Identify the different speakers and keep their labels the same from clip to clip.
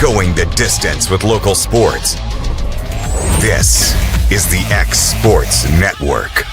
Speaker 1: going the distance with local sports. This is the X Sports Network.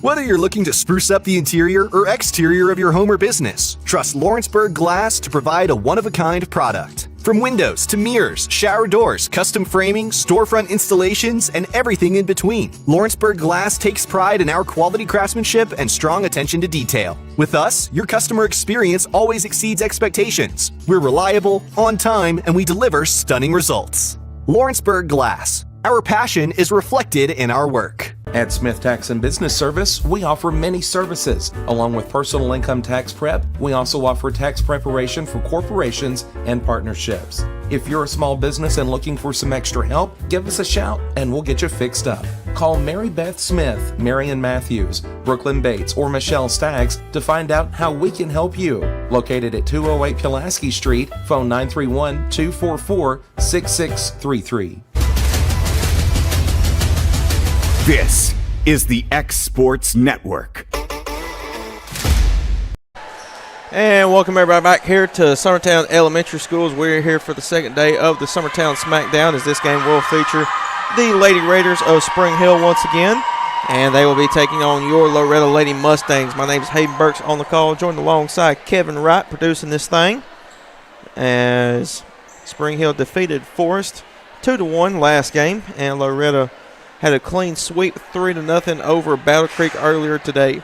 Speaker 2: Whether you're looking to spruce up the interior or exterior of your home or business, trust Lawrenceburg Glass to provide a one-of-a-kind product. From windows to mirrors, shower doors, custom framing, storefront installations, and everything in between, Lawrenceburg Glass takes pride in our quality craftsmanship and strong attention to detail. With us, your customer experience always exceeds expectations. We're reliable, on time, and we deliver stunning results. Lawrenceburg Glass. Our passion is reflected in our work.
Speaker 3: At Smith Tax and Business Service, we offer many services. Along with personal income tax prep, we also offer tax preparation for corporations and partnerships. If you're a small business and looking for some extra help, give us a shout and we'll get you fixed up. Call Mary Beth Smith, Marion Matthews, Brooklyn Bates, or Michelle Staggs to find out how we can help you. Located at 208 Pulaski Street, phone 931-244-6633.
Speaker 1: This is the X Sports Network.
Speaker 4: And welcome everybody back here to Summertown Elementary Schools. We're here for the second day of the Summertown Smackdown, as this game will feature the Lady Raiders of Spring Hill once again. And they will be taking on your Loretto Lady Mustangs. My name is Hayden Burks on the call, joined alongside Kevin Wright producing this thing, as Spring Hill defeated Forest 2-1 last game, and Loretto had a clean sweep 3-0 over Battle Creek earlier today.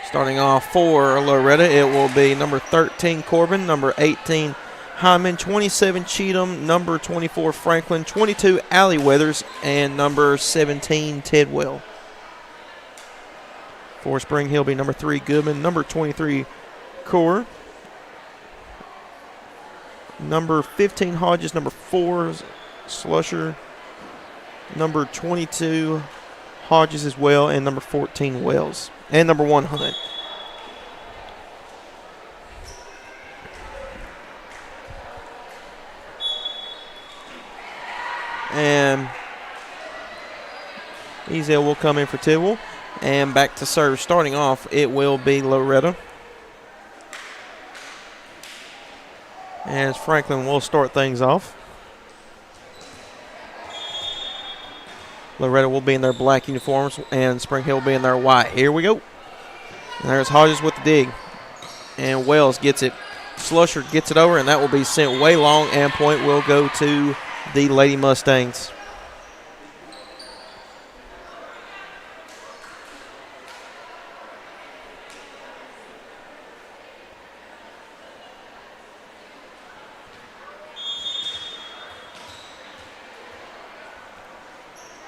Speaker 4: Starting off for Loretto, it will be number 13 Corbin, number 18 Hyman, 27 Cheatham, number 24 Franklin, 22 Allie Weathers, and number 17 Tidwell. For Spring Hill, be number 3 Goodman, number 23 Core, number 15 Hodges, number 4 Slusher, number 22 Hodges as well, and number 14 Wells, and number 1 Hunt. And Ezel will come in for Tidwell, and back to serve. Starting off, it will be Loretto. As Franklin will start things off. Loretto will be in their black uniforms, and Spring Hill will be in their white. Here we go. And there's Hodges with the dig. And Wells gets it. Slusher gets it over, and that will be sent way long, and point will go to the Lady Mustangs.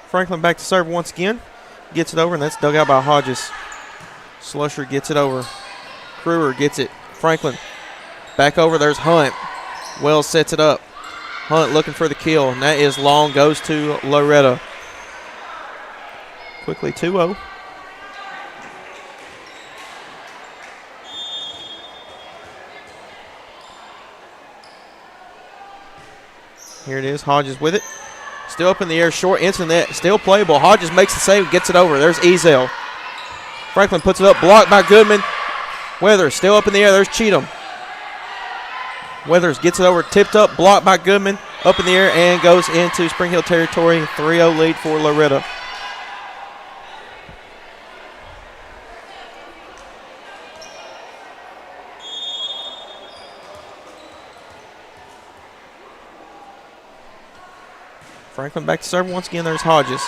Speaker 4: Franklin back to serve once again. Gets it over, and that's dug out by Hodges. Slusher gets it over. Kruger gets it. Franklin back over. There's Hunt. Wells sets it up. Hunt looking for the kill, and that is long. Goes to Loretto. Quickly 2-0. Here it is. Hodges with it. Still up in the air, short into the net. Still playable. Hodges makes the save, gets it over. There's Ezel. Franklin puts it up, blocked by Goodman. Weathers still up in the air. There's Cheatham. Weathers gets it over, tipped up, blocked by Goodman. Up in the air and goes into Spring Hill territory. 3-0 lead for Loretto. Franklin back to serve once again. There's Hodges.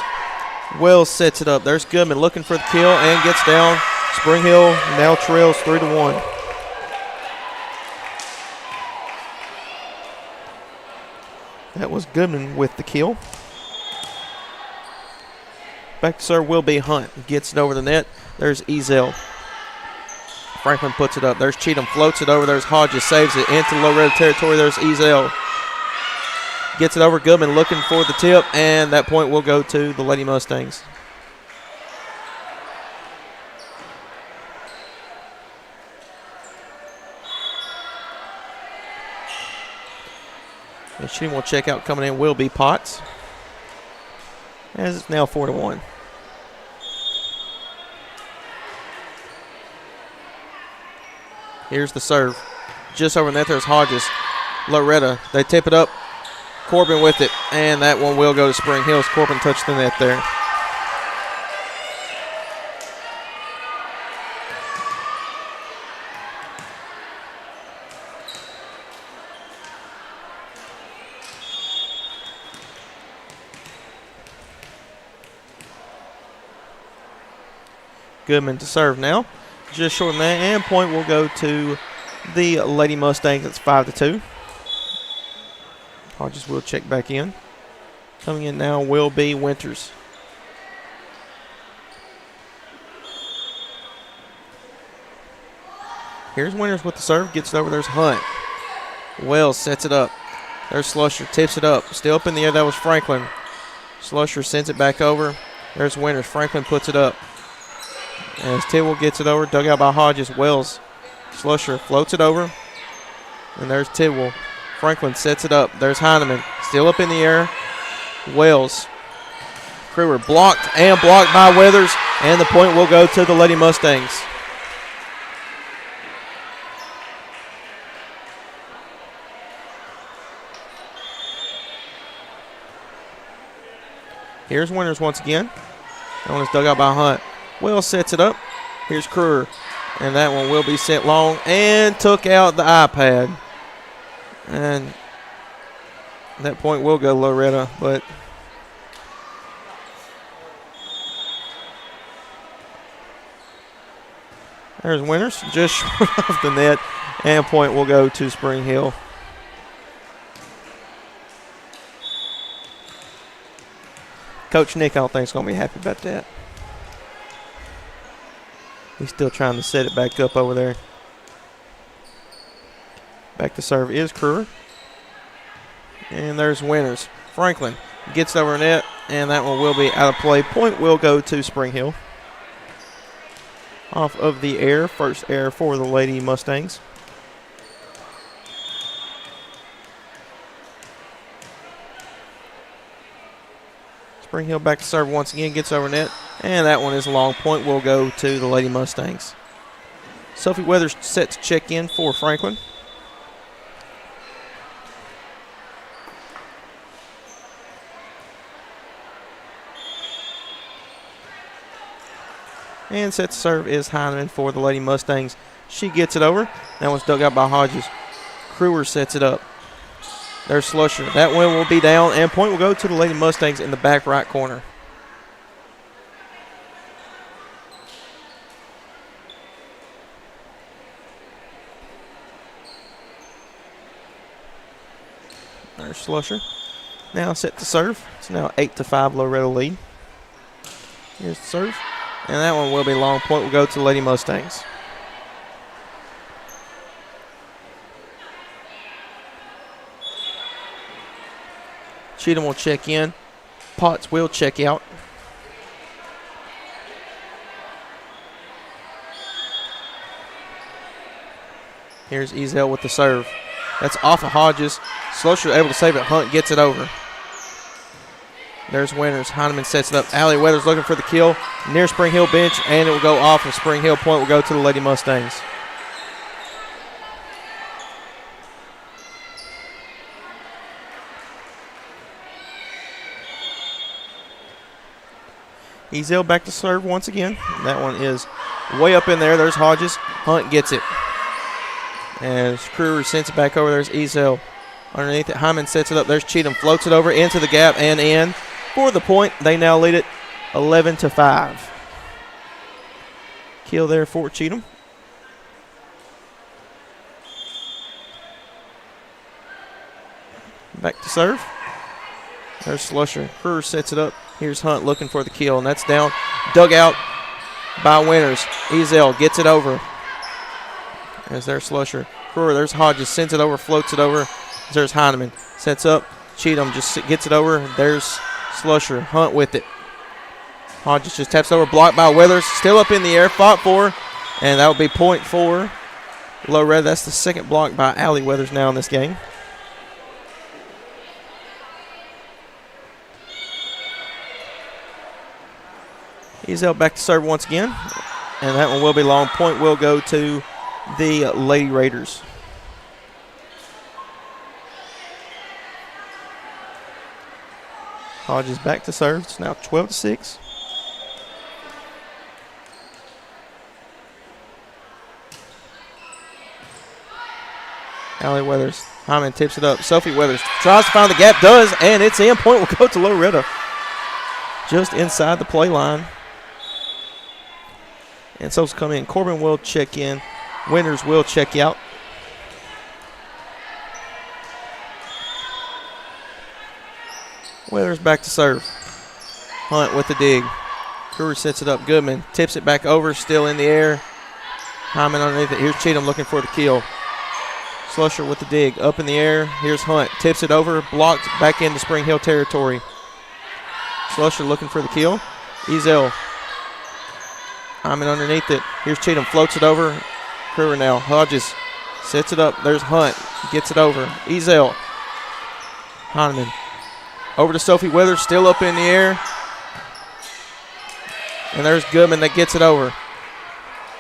Speaker 4: Wells sets it up. There's Goodman looking for the kill and gets down. Spring Hill now trails 3-1. That was Goodman with the kill. Back to serve will be Hunt. Gets it over the net. There's Ezel. Franklin puts it up. There's Cheatham. Floats it over. There's Hodges. Saves it into Loretto territory. There's Ezel. Gets it over. Goodman looking for the tip, and that point will go to the Lady Mustangs. And Cheatham will check out. Coming in will be Potts, as it's now 4-1. Here's the serve. Just over the net, there's Hodges. Loretto, they tip it up. Corbin with it, and that one will go to Spring Hills. Corbin touched the net there. Goodman to serve now. Just short of that, and point will go to the Lady Mustangs. It's 5-2. Hodges will check back in. Coming in now will be Winters. Here's Winters with the serve. Gets it over. There's Hunt. Wells sets it up. There's Slusher. Tips it up. Still up in the air. That was Franklin. Slusher sends it back over. There's Winters. Franklin puts it up. As Tidwell gets it over. Dug out by Hodges. Wells. Slusher floats it over. And there's Tidwell. Franklin sets it up. There's Heineman. Still up in the air. Wells. Kruger blocked and blocked by Weathers. And the point will go to the Lady Mustangs. Here's Winters once again. That one is dug out by Hunt. Wells sets it up. Here's Kruger. And that one will be set long and took out the iPad. And that point will go to Loretto, but there's Winters just short of the net, and point will go to Spring Hill. Coach Nick, I don't think, is going to be happy about that. He's still trying to set it back up over there. Back to serve is Kruger. And there's Winters. Franklin gets over net, and that one will be out of play. Point will go to Spring Hill. Off of the air, first air for the Lady Mustangs. Spring Hill back to serve once again, gets over net, and that one is a long. Point will go to the Lady Mustangs. Sophie Weathers set to check in for Franklin. And set to serve is Heineman for the Lady Mustangs. She gets it over. That one's dug out by Hodges. Kruger sets it up. There's Slusher. That one will be down, and point will go to the Lady Mustangs in the back right corner. There's Slusher. Now set to serve. It's now 8-5 Loretto lead. Here's the serve. And that one will be long. Point will go to the Lady Mustangs. Cheatham will check in. Potts will check out. Here's Ezel with the serve. That's off of Hodges. Slosher able to save it. Hunt gets it over. There's Winters. Heineman sets it up. Allie Weathers looking for the kill near Spring Hill bench, and it will go off of Spring Hill. Point will go to the Lady Mustangs. Ezel back to serve once again. That one is way up in there. There's Hodges. Hunt gets it. And Kruger sends it back over. There's Ezel. Underneath it, Hyman sets it up. There's Cheatham. Floats it over into the gap and in. For the point, they now lead it 11-5. Kill there for Cheatham. Back to serve. There's Slusher. Kruger sets it up. Here's Hunt looking for the kill, and that's down. Dug out by Winters. Ezel gets it over. As there's Slusher. Kruger, there's Hodges. Sends it over, floats it over. There's Heineman. Sets up. Cheatham just gets it over. There's Slusher. Hunt with it. Hodges just taps over. Blocked by Weathers. Still up in the air. Fought for. And that will be point for Loretto. That's the second block by Allie Weathers now in this game. Ezel back to serve once again. And that one will be long. Point will go to the Lady Raiders. Hodges back to serve. It's now 12-6. Allie Weathers. Hyman tips it up. Sophie Weathers tries to find the gap. Does, and it's in. Point will go to Loretto. Just inside the play line. And so's come in. Corbin will check in. Winters will check out. Weathers back to serve. Hunt with the dig. Kruger sets it up. Goodman tips it back over. Still in the air. Hyman underneath it. Here's Cheatham looking for the kill. Slusher with the dig. Up in the air. Here's Hunt. Tips it over. Blocked back into Spring Hill territory. Slusher looking for the kill. Ezel. Hyman underneath it. Here's Cheatham. Floats it over. Kruger now. Hodges sets it up. There's Hunt. Gets it over. Ezel. Heineman. Over to Sophie Weathers. Still up in the air. And there's Goodman that gets it over.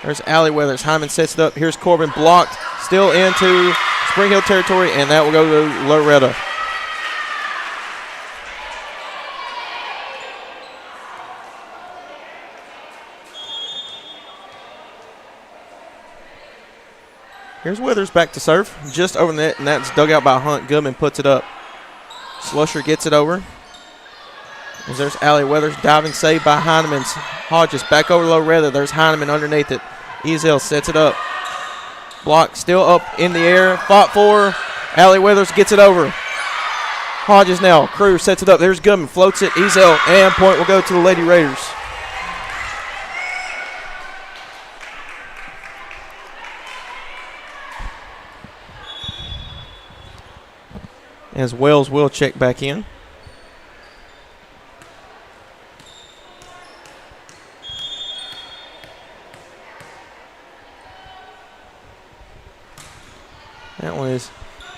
Speaker 4: There's Allie Weathers. Hyman sets it up. Here's Corbin. Blocked. Still into Spring Hill territory. And that will go to Loretto. Here's Weathers back to serve. Just over the net, and that's dug out by Hunt. Goodman puts it up. Slusher gets it over. As there's Allie Weathers. Diving save by Heineman. Hodges back over to Loretto. There's Heineman underneath it. Ezel sets it up. Block still up in the air. Fought for. Allie Weathers gets it over. Hodges now. Crew sets it up. There's Goodman. Floats it. Ezel. And point will go to the Lady Raiders. As Wells will check back in. That one is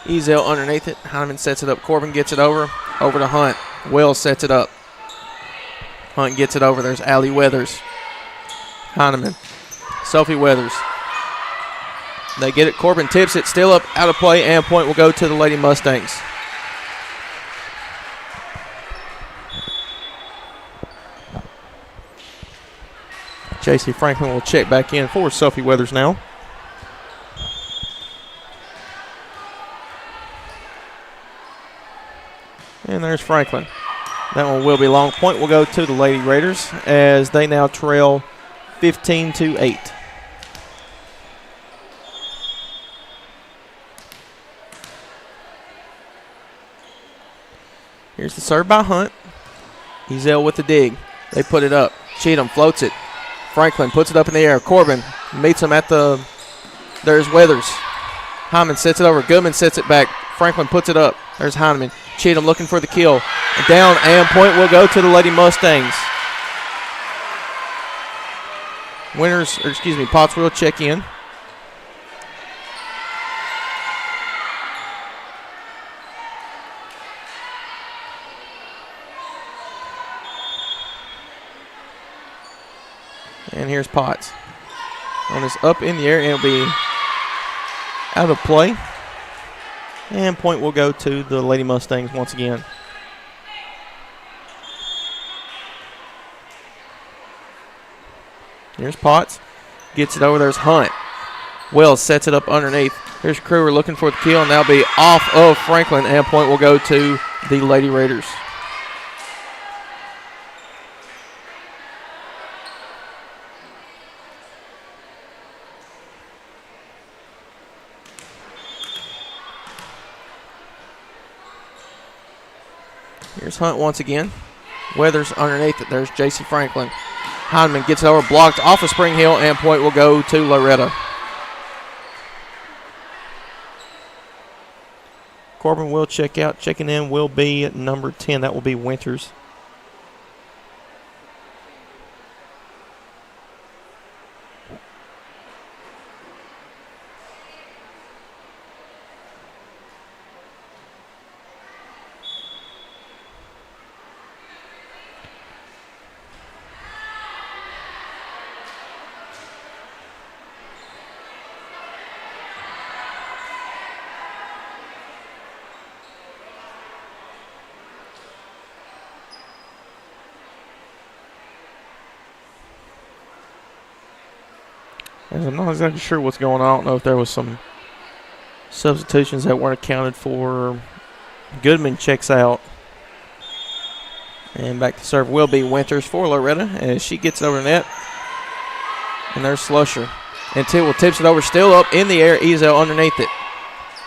Speaker 4: Ezel underneath it. Hyman sets it up. Corbin gets it over. Over to Hunt. Wells sets it up. Hunt gets it over. There's Allie Weathers. Heineman. Sophie Weathers. They get it. Corbin tips it. Still up, out of play, and point will go to the Lady Mustangs. J.C. Franklin will check back in for Sophie Weathers now. And there's Franklin. That one will be long. Point will go to the Lady Raiders as they now trail 15-8. Here's the serve by Hunt. Ezel with the dig. They put it up. Cheatham floats it. Franklin puts it up in the air. Corbin meets him at the, there's Weathers. Hyman sets it over. Goodman sets it back. Franklin puts it up. There's Heineman. Cheatham looking for the kill. Down, and point will go to the Lady Mustangs. Potts will check in. And here's Potts. On this up in the air, and it'll be out of play. And point will go to the Lady Mustangs once again. Here's Potts. Gets it over. There's Hunt. Wells sets it up underneath. Here's Crewer looking for the kill, and that'll be off of Franklin, and point will go to the Lady Raiders. Here's Hunt once again. Weathers underneath it. There's J.C. Franklin. Heineman gets it over, blocked off of Spring Hill, and point will go to Loretto. Corbin will check out. Checking in will be number 10. That will be Winters. I'm not exactly sure what's going on. I don't know if there was some substitutions that weren't accounted for. Goodman checks out. And back to serve will be Winters for Loretta as she gets it over the net. And there's Slusher. And Tidwell tips it over, still up in the air. Ezel underneath it.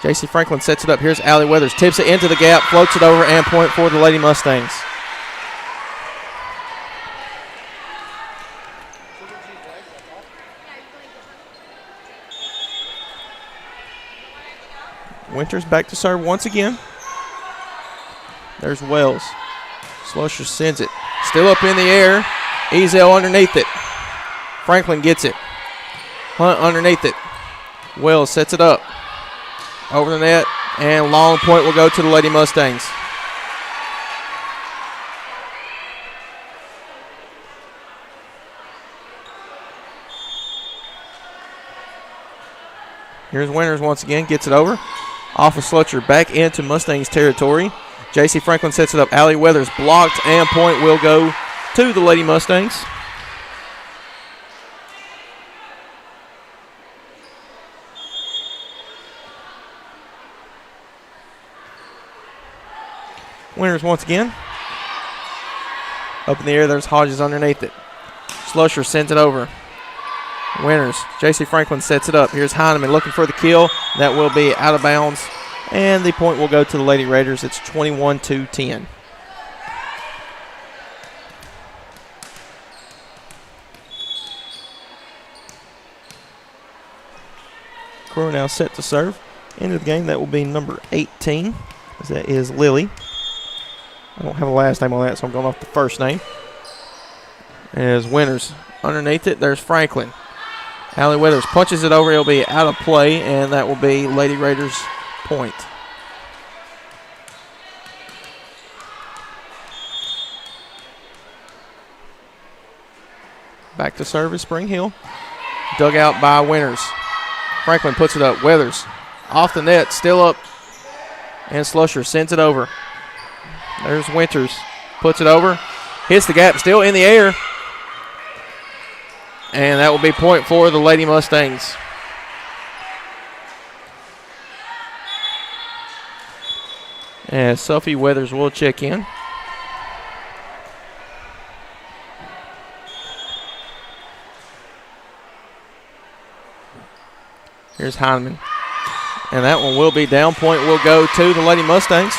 Speaker 4: J.C. Franklin sets it up. Here's Allie Weathers. Tips it into the gap, floats it over, and point for the Lady Mustangs. Winters back to serve once again. There's Wells. Slusher sends it. Still up in the air. Ezel underneath it. Franklin gets it. Hunt underneath it. Wells sets it up. Over the net. And long point will go to the Lady Mustangs. Here's Winters once again. Gets it over. Off of Slutcher, back into Mustangs territory. J.C. Franklin sets it up. Allie Weathers blocked, and point will go to the Lady Mustangs. Winters once again. Up in the air, there's Hodges underneath it. Slusher sends it over. Winters. J.C. Franklin sets it up. Here's Heineman looking for the kill. That will be out of bounds. And the point will go to the Lady Raiders. It's 21-10. Crew now set to serve. Into the game, that will be number 18. That is Lily. I don't have a last name on that, so I'm going off the first name. As Winters underneath it, there's Franklin. Allie Weathers punches it over. It'll be out of play, and that will be Lady Raiders' point. Back to service, Spring Hill. Dug out by Winters. Franklin puts it up. Weathers off the net, still up. And Slusher sends it over. There's Winters. Puts it over. Hits the gap, still in the air. And that will be point for the Lady Mustangs. And Sophie Weathers will check in. Here's Heineman. And that one will be down. Point will go to the Lady Mustangs.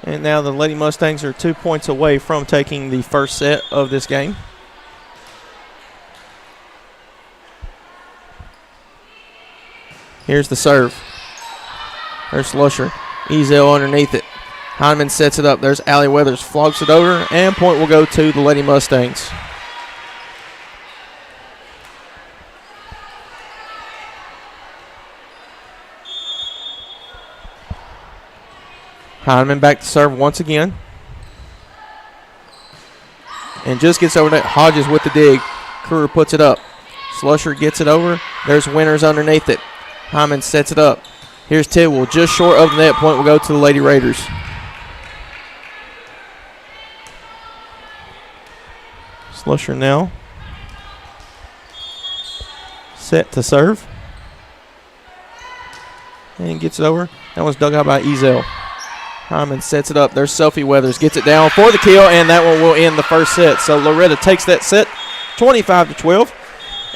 Speaker 4: And now the Lady Mustangs are 2 points away from taking the first set of this game. Here's the serve. There's Slusher. Ezel underneath it. Hyman sets it up. There's Allie Weathers. Flogs it over, and point will go to the Lady Mustangs. Hyman back to serve once again. And just gets over that. Hodges with the dig. Kruger puts it up. Slusher gets it over. There's Winters underneath it. Hyman sets it up. Here's Tidwell, just short of the net. Point will go to the Lady Raiders. Slusher now set to serve. And gets it over. That one's dug out by Ezel. Hyman sets it up. There's Sophie Weathers. Gets it down for the kill, and that one will end the first set. So Loretto takes that set 25-12.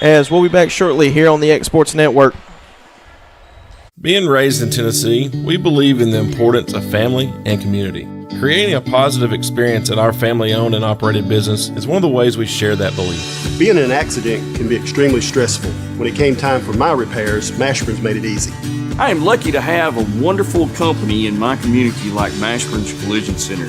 Speaker 4: As we'll be back shortly here on the X Sports Network.
Speaker 5: Being raised in Tennessee, we believe in the importance of family and community. Creating a positive experience at our family-owned and operated business is one of the ways we share that belief.
Speaker 6: Being in an accident can be extremely stressful. When it came time for my repairs, Mashburn's made it easy.
Speaker 7: I am lucky to have a wonderful company in my community like Mashburn's Collision Center.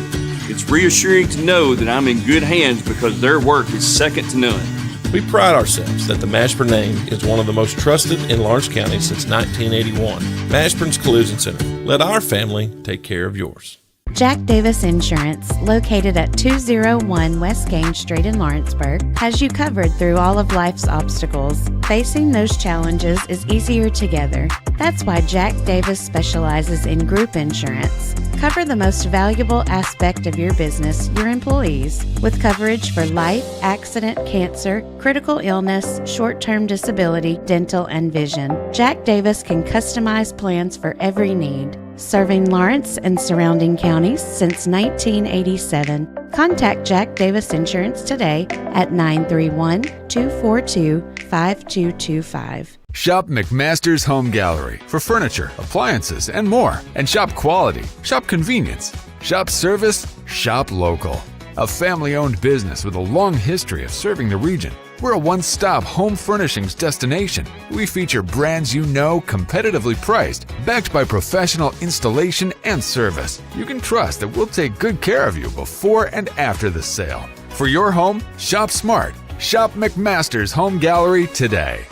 Speaker 7: It's reassuring to know that I'm in good hands because their work is second to none.
Speaker 5: We pride ourselves that the Mashburn name is one of the most trusted in Lawrence County since 1981. Mashburn's Collision Center. Let our family take care of yours.
Speaker 8: Jack Davis Insurance, located at 201 West Gaines Street in Lawrenceburg, has you covered through all of life's obstacles. Facing those challenges is easier together. That's why Jack Davis specializes in group insurance. Cover the most valuable aspect of your business, your employees, with coverage for life, accident, cancer, critical illness, short-term disability, dental, and vision. Jack Davis can customize plans for every need. Serving Lawrence and surrounding counties since 1987. Contact Jack Davis Insurance today at 931-242-5225.
Speaker 9: Shop McMaster's Home Gallery for furniture, appliances, and more. And shop quality, shop convenience, shop service, shop local. A family-owned business with a long history of serving the region. We're a one-stop home furnishings destination. We feature brands you know, competitively priced, backed by professional installation and service. You can trust that we'll take good care of you before and after the sale. For your home, shop smart. Shop McMaster's Home Gallery today.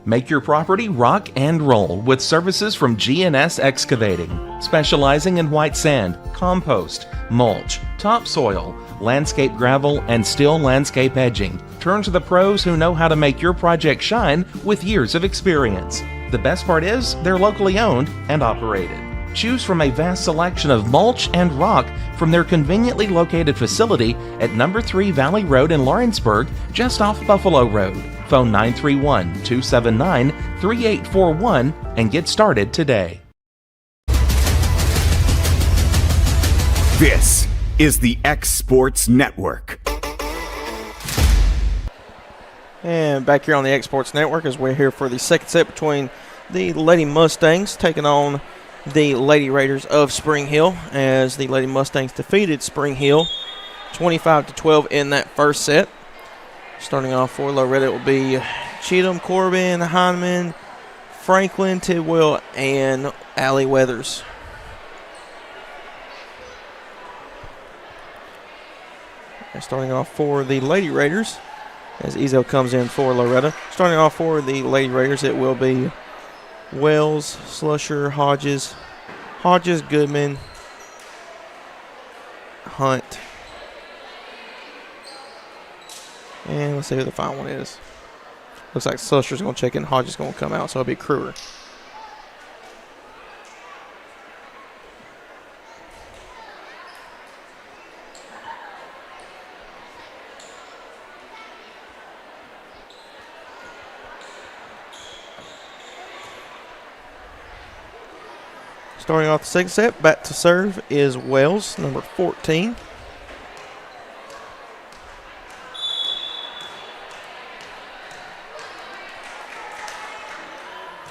Speaker 3: Make your property rock and roll with services from G&S Excavating, specializing in white sand, compost, mulch, topsoil, landscape gravel, and steel landscape edging. Turn to the pros who know how to make your project shine with years of experience. The best part is they're locally owned and operated. Choose from a vast selection of mulch and rock from their conveniently located facility at number 3 Valley Road in Lawrenceburg, just off Buffalo Road. Phone 931-279-3841 and get started today.
Speaker 1: This is the X Sports Network.
Speaker 4: And back here on the X Sports Network as we're here for the second set between the Lady Mustangs taking on the Lady Raiders of Spring Hill, as the Lady Mustangs defeated Spring Hill 25-12 in that first set. Starting off for Loretto, it will be Cheatham, Corbin, Heineman, Franklin, Tidwell, and Allie Weathers. And starting off for the Lady Raiders, as Ezel comes in for Loretto. Starting off for the Lady Raiders, it will be Wells, Slusher, Hodges, Goodman, Hunt. And let's see who the final one is. Looks like Slusher's going to check in. Hodges going to come out, so it'll be Kruger. Starting off the second set, back to serve is Wells, number 14.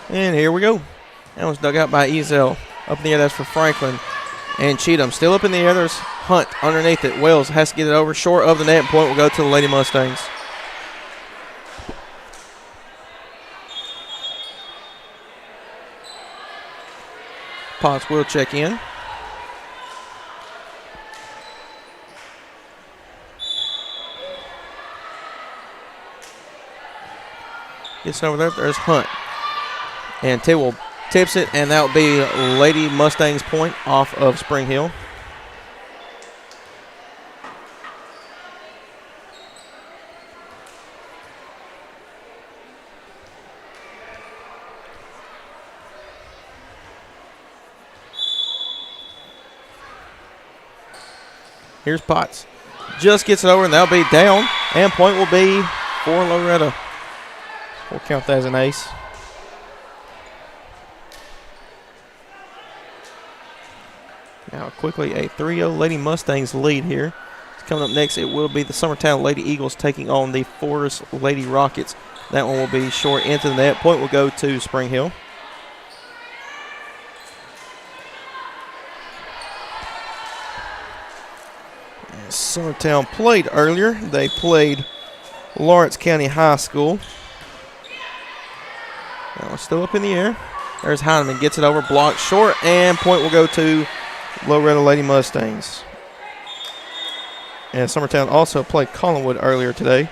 Speaker 4: And here we go. That one's dug out by Ezel. Up in the air, that's for Franklin. And Cheatham still up in the air. There's Hunt underneath it. Wells has to get it over short of the net. Point will go to the Lady Mustangs. Potts will check in. Gets over there. There's Hunt. And Tidwell tips it, and that will be Lady Mustangs point off of Spring Hill. Here's Potts. Just gets it over, and that'll be down. And point will be for Loretto. We'll count that as an ace. Now quickly a 3-0 Lady Mustangs lead here. Coming up next, it will be the Summertown Lady Eagles taking on the Forest Lady Rockets. That one will be short into the net. Point will go to Spring Hill. Summertown played earlier. They played Lawrence County High School. Now it's still up in the air. There's Heineman, gets it over, blocked short, and point will go to Loretto Lady Mustangs. And Summertown also played Collinwood earlier today.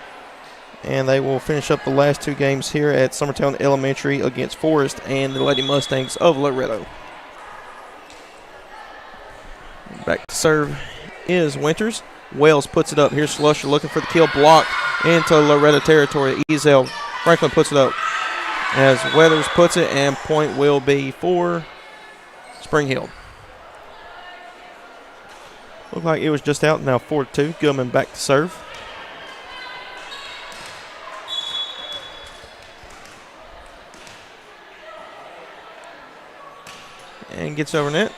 Speaker 4: And they will finish up the last two games here at Summertown Elementary against Forest and the Lady Mustangs of Loretto. Back to serve is Winters. Wells puts it up. Here's Slusher looking for the kill, blocked into Loretto territory. Ezel Franklin puts it up as Weathers puts it, and point will be for Spring Hill. Looked like it was just out. Now 4-2. Gilman back to serve. And gets over net.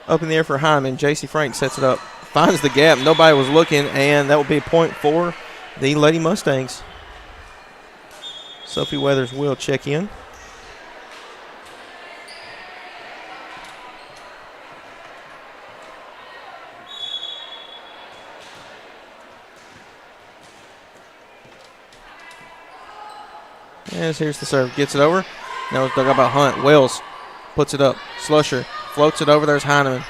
Speaker 4: Up in the air for Hyman. J.C. Frank sets it up. Finds the gap. Nobody was looking, and that will be a point for the Lady Mustangs. Sophie Weathers will check in. And here's the serve. Gets it over. Now it's dug up by Hunt. Wells puts it up. Slusher floats it over. There's Heineman.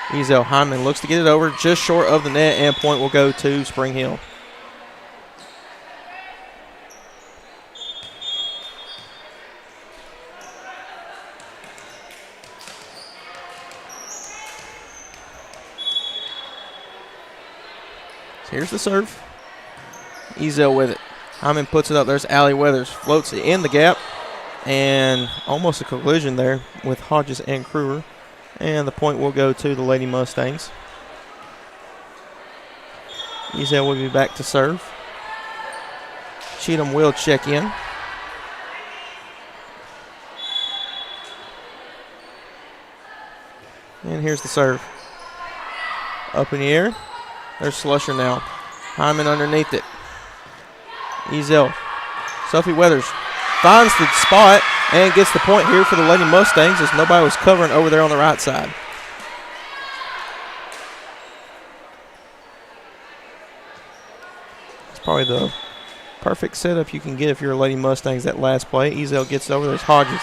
Speaker 4: Ezel Heineman looks to get it over just short of the net, and point will go to Spring Hill. So here's the serve. Ezel with it. Hyman puts it up. There's Allie Weathers. Floats it in the gap. And almost a collision there with Hodges and Kruger. And the point will go to the Lady Mustangs. Ezel will be back to serve. Cheatham will check in. And here's the serve. Up in the air. There's Slusher now. Hyman underneath it. Ezel. Sophie Weathers finds the spot and gets the point here for the Lady Mustangs as nobody was covering over there on the right side. It's probably the perfect setup you can get if you're a Lady Mustangs that last play. Ezel gets it over. There's Hodges.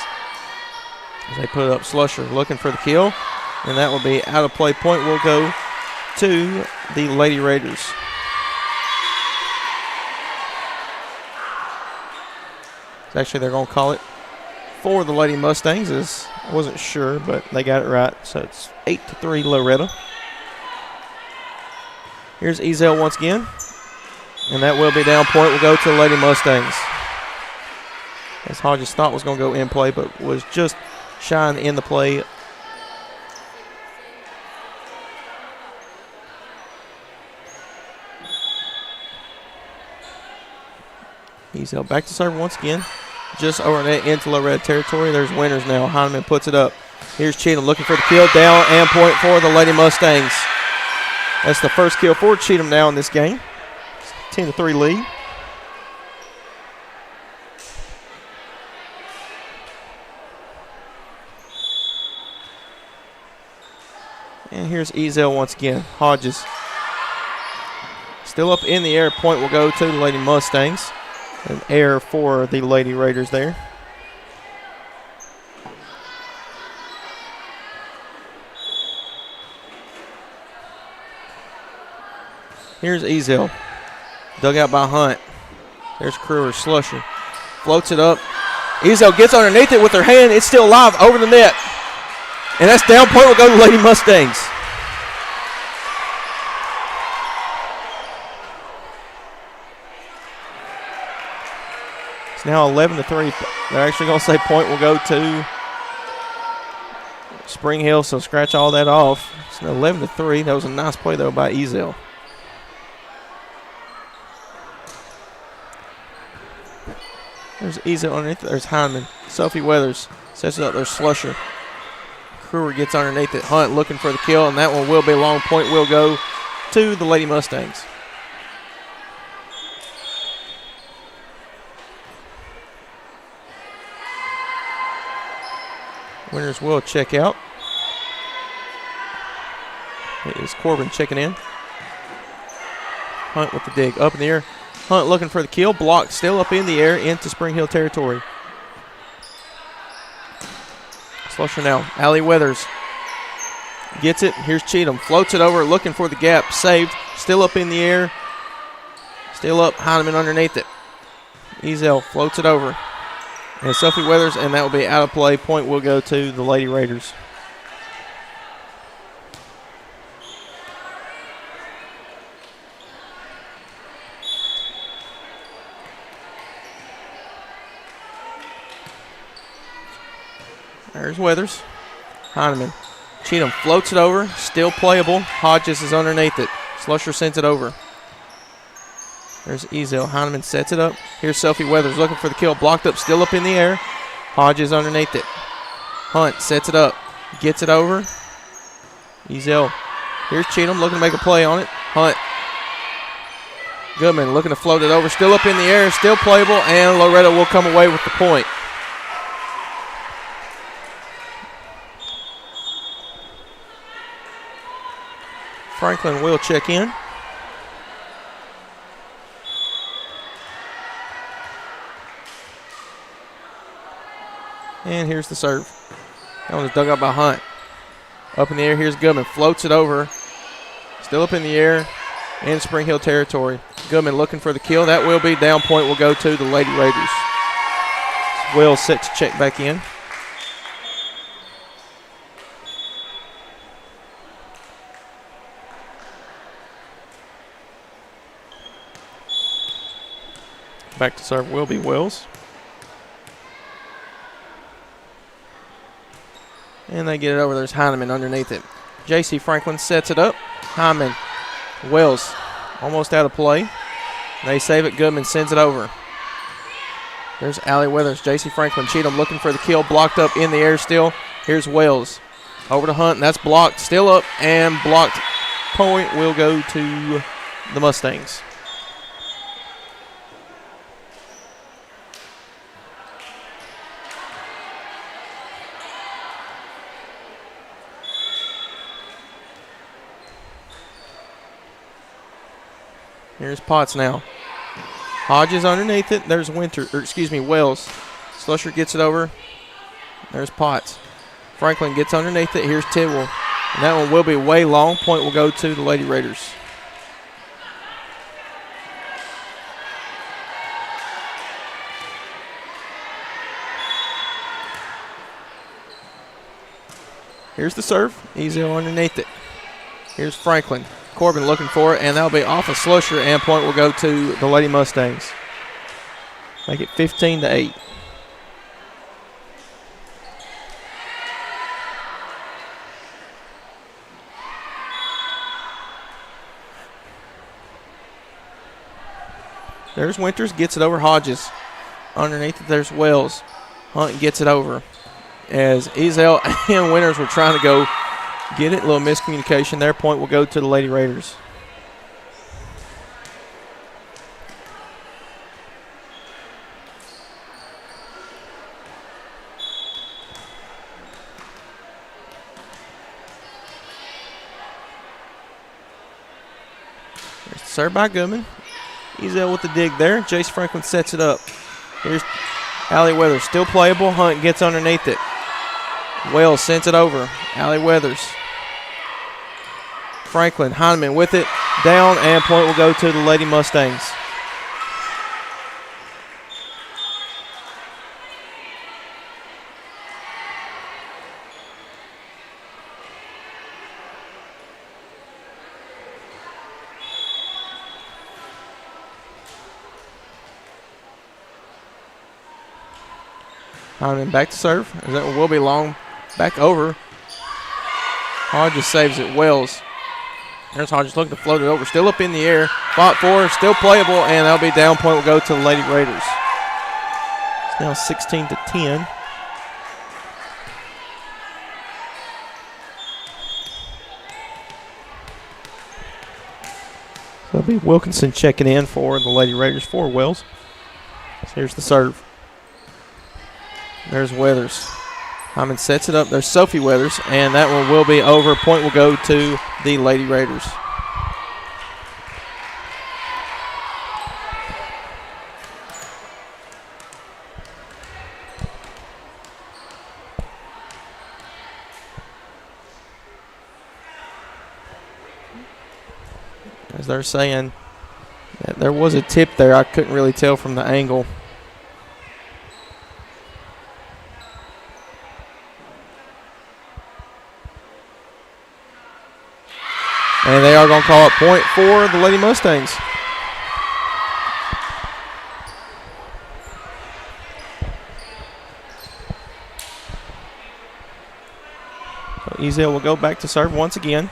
Speaker 4: As they put it up, Slusher looking for the kill. And that will be out of play. Point will go to the Lady Raiders. Actually, they're going to call it for the Lady Mustangs. I wasn't sure, but they got it right. So it's 8-3 Loretto. Here's Ezel once again. And that will be down. Point will go to the Lady Mustangs. As Hodges thought was going to go in play, but was just shying in the play. Ezel back to serve once again. Just over net into Loretto territory. There's Winters now. Heineman puts it up. Here's Cheatham looking for the kill. Down and point for the Lady Mustangs. That's the first kill for Cheatham now in this game. 10-3 lead. And here's Ezel once again. Hodges still up in the air. Point will go to the Lady Mustangs. An error for the Lady Raiders there. Here's Ezel. Dug out by Hunt. There's Crewer. Slusher floats it up. Ezel gets underneath it with her hand. It's still alive over the net. And that's down. Point will go to the Lady Mustangs. It's now 11-3. They're actually going to say point will go to Spring Hill, so scratch all that off. It's now 11-3. That was a nice play, though, by Ezel. There's Ezel underneath. There's Hyman. Sophie Weathers sets it up. There's Slusher. Crewer gets underneath it. Hunt looking for the kill, and that one will be long. Point will go to the Lady Mustangs. Winners will check out. It is Corbin checking in. Hunt with the dig. Up in the air. Hunt looking for the kill. Blocked still up in the air into Spring Hill territory. Slusher now. Allie Weathers gets it. Here's Cheatham. Floats it over. Looking for the gap. Saved. Still up in the air. Still up. Heineman underneath it. Ezel floats it over. And Sophie Weathers, and that will be out of play. Point will go to the Lady Raiders. There's Weathers. Heineman. Cheatham floats it over. Still playable. Hodges is underneath it. Slusher sends it over. There's Ezel. Heineman sets it up. Here's Sophie Weathers looking for the kill. Blocked up. Still up in the air. Hodges underneath it. Hunt sets it up. Gets it over. Ezel. Here's Cheatham looking to make a play on it. Hunt. Goodman looking to float it over. Still up in the air. Still playable. And Loretto will come away with the point. Franklin will check in. And here's the serve. That one was dug up by Hunt. Up in the air, here's Goodman. Floats it over. Still up in the air in Spring Hill territory. Goodman looking for the kill. That will be down. Point will go to the Lady Raiders. Will set to check back in. Back to serve will be Wells. And they get it over. There's Heineman underneath it. J.C. Franklin sets it up. Hyman. Wells almost out of play. They save it. Goodman sends it over. There's Allie Weathers. J.C. Franklin. Cheatham looking for the kill. Blocked up in the air still. Here's Wells. Over to Hunt. And that's blocked. Still up and blocked. Point will go to the Mustangs. Here's Potts now. Hodges underneath it. There's Wells. Slusher gets it over. There's Potts. Franklin gets underneath it. Here's Tidwell. And that one will be way long. Point will go to the Lady Raiders. Here's the serve. Ezel underneath it. Here's Franklin. Corbin looking for it, and that'll be off of Slusher, and point will go to the Lady Mustangs. Make it 15-8. There's Winters, gets it over Hodges. Underneath it, there's Wells. Hunt gets it over. As Ezel and Winters were trying to go get it. A little miscommunication there. Point will go to the Lady Raiders. Served by Goodman. Ezel with the dig there. Jace Franklin sets it up. Here's Allie Weathers. Still playable. Hunt gets underneath it. Wells sends it over. Allie Weathers. Franklin, Heineman with it. Down, and point will go to the Lady Mustangs. Heineman back to serve. That will be long. Back over. Hodges saves it. Wells. There's Hodges looking to float it over. Still up in the air. Fought for. Still playable. And that'll be down. Point will go to the Lady Raiders. It's now 16-10. So it'll be Wilkinson checking in for the Lady Raiders for Wells. So here's the serve. There's Weathers. Hyman sets it up. There's Sophie Weathers, and that one will be over. Point will go to the Lady Raiders. As they're saying that there was a tip there, I couldn't really tell from the angle. And they are going to call it point for the Lady Mustangs. So Ezel will go back to serve once again.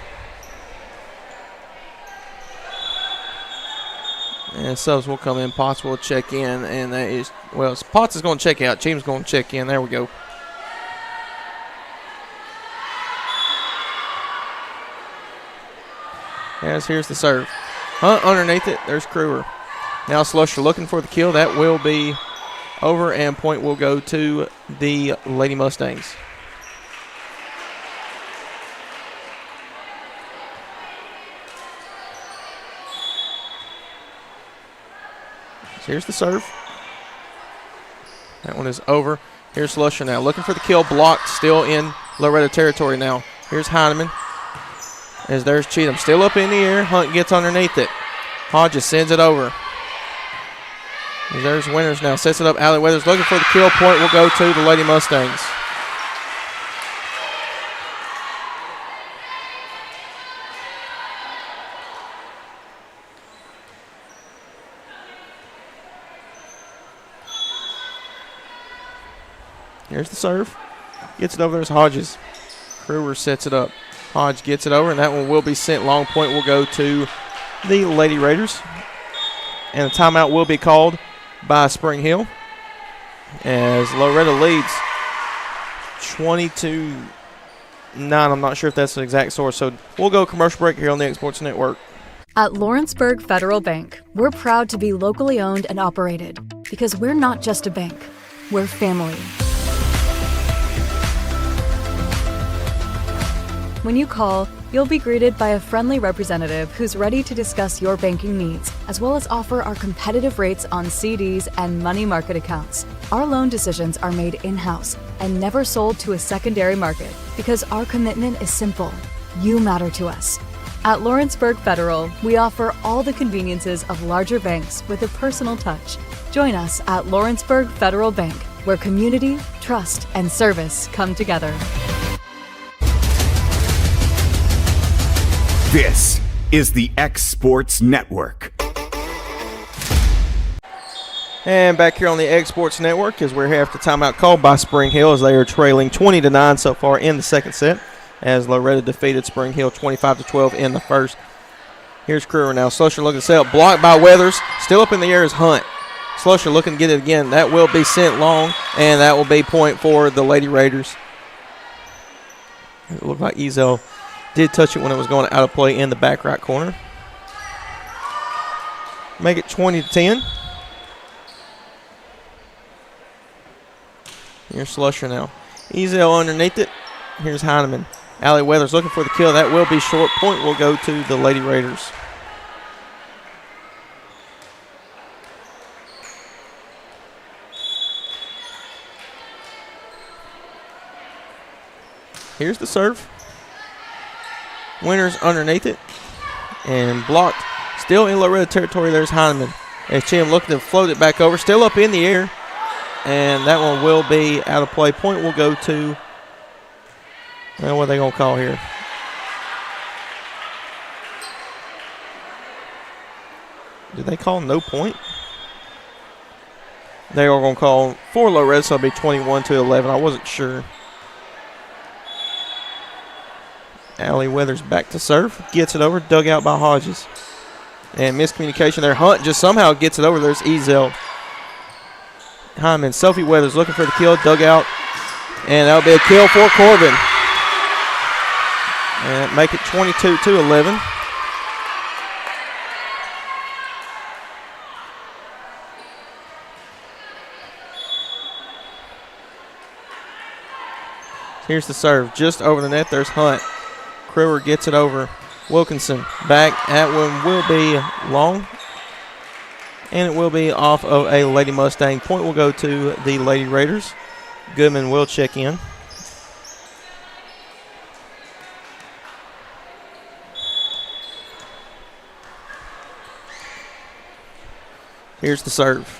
Speaker 4: And subs will come in. Potts will check in. And that is, well, Potts is going to check out. Cheem's going to check in. There we go. As here's the serve. Hunt underneath it. There's Kruger. Now Slusher looking for the kill. That will be over, and point will go to the Lady Mustangs. So here's the serve. That one is over. Here's Slusher now. Looking for the kill. Blocked. Still in Loretto territory now. Here's Heineman. As there's Cheatham still up in the air. Hunt gets underneath it. Hodges sends it over. As there's Winters now. Sets it up. Allie Weathers looking for the kill. Point will go to the Lady Mustangs. Here's the serve. Gets it over. There's Hodges. Kruger sets it up. Hodge gets it over, and that one will be sent. Long point will go to the Lady Raiders. And a timeout will be called by Spring Hill as Loretto leads 22-9. I'm not sure if that's the exact source. So we'll go commercial break here on the X Sports Network.
Speaker 10: At Lawrenceburg Federal Bank, we're proud to be locally owned and operated because we're not just a bank, we're family. When you call, you'll be greeted by a friendly representative who's ready to discuss your banking needs, as well as offer our competitive rates on CDs and money market accounts. Our loan decisions are made in-house and never sold to a secondary market because our commitment is simple. You matter to us. At Lawrenceburg Federal, we offer all the conveniences of larger banks with a personal touch. Join us at Lawrenceburg Federal Bank, where community, trust, and service come together.
Speaker 1: This is the X Sports Network.
Speaker 4: And back here on the X Sports Network as we're here after timeout called by Spring Hill as they are trailing 20-9 so far in the second set as Loretto defeated Spring Hill 25-12 in the first. Here's Kruger now. Slusher looking to set up. Blocked by Weathers. Still up in the air is Hunt. Slusher looking to get it again. That will be sent long, and that will be point for the Lady Raiders. It looked like Ezel did touch it when it was going out of play in the back right corner. Make it 20-10. Here's Slusher now. Ezel underneath it. Here's Heineman. Allie Weathers looking for the kill. That will be short. Point will go to the Lady Raiders. Here's the serve. Winters underneath it and blocked. Still in Loretto territory, there's Heineman. And Cheatham looking to float it back over. Still up in the air. And that one will be out of play. Point will go to, well, what are they going to call here? Did they call no point? They are going to call for Loretto, so it'll be 21-11. I wasn't sure. Allie Weathers back to serve. Gets it over. Dug out by Hodges. And miscommunication there. Hunt just somehow gets it over. There's Ezel. Hyman. Sophie Weathers looking for the kill. Dug out. And that'll be a kill for Corbin. And make it 22-11. Here's the serve. Just over the net. There's Hunt. Crewer gets it over. Wilkinson back. That one will be long. And it will be off of a Lady Mustang. Point will go to the Lady Raiders. Goodman will check in. Here's the serve.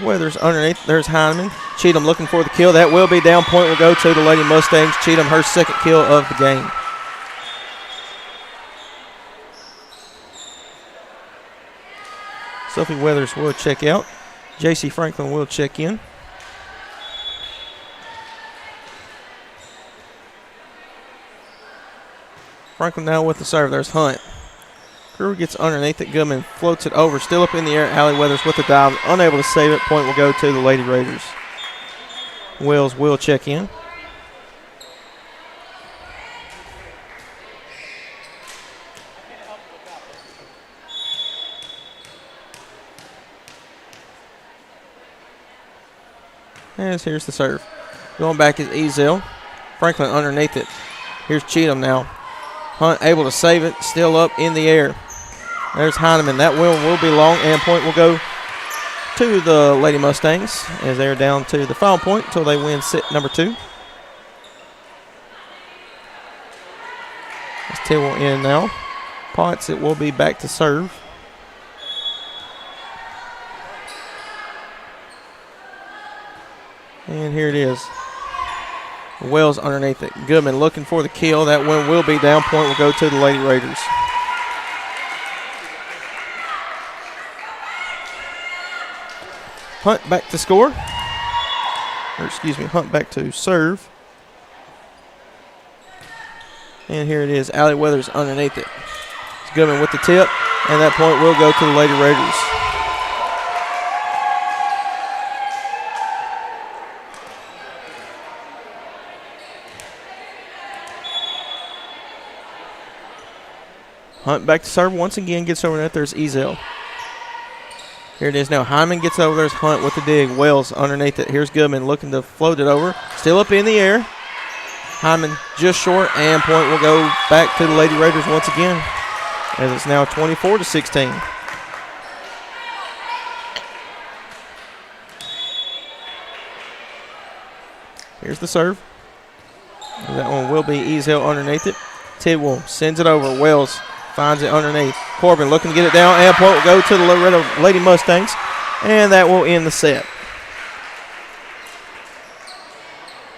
Speaker 4: Weathers underneath. There's Heineman. Cheatham looking for the kill. That will be down. Point will go to the Lady Mustangs. Cheatham, her second kill of the game. Sophie Weathers will check out. J.C. Franklin will check in. Franklin now with the serve. There's Hunt. Crewer gets underneath it. Goodman floats it over. Still up in the air. Allie Weathers with the dive. Unable to save it. Point will go to the Lady Raiders. Wells will check in. As here's the serve. Going back is Ezel. Franklin underneath it. Here's Cheatham now. Hunt able to save it. Still up in the air. There's Heineman. That will be long, and point will go to the Lady Mustangs as they're down to the final point until they win set number 2. This T will end now. Potts, it will be back to serve. And here it is. Wells underneath it. Goodman looking for the kill. That one will be down. Point will go to the Lady Raiders. Hunt back to score. Hunt back to serve. And here it is. Allie Weathers underneath it. It's Goodman with the tip. And that point will go to the Lady Raiders. Hunt back to serve once again. Gets over net. There's Ezel. Here it is now. Hyman gets over. There's Hunt with the dig. Wells underneath it. Here's Goodman looking to float it over. Still up in the air. Hyman just short, and point will go back to the Lady Raiders once again as it's now 24-16. Here's the serve. That one will be Ezel underneath it. Tidwell sends it over. Wells finds it underneath. Corbin looking to get it down, and point will go to the Loretto Lady Mustangs, and that will end the set.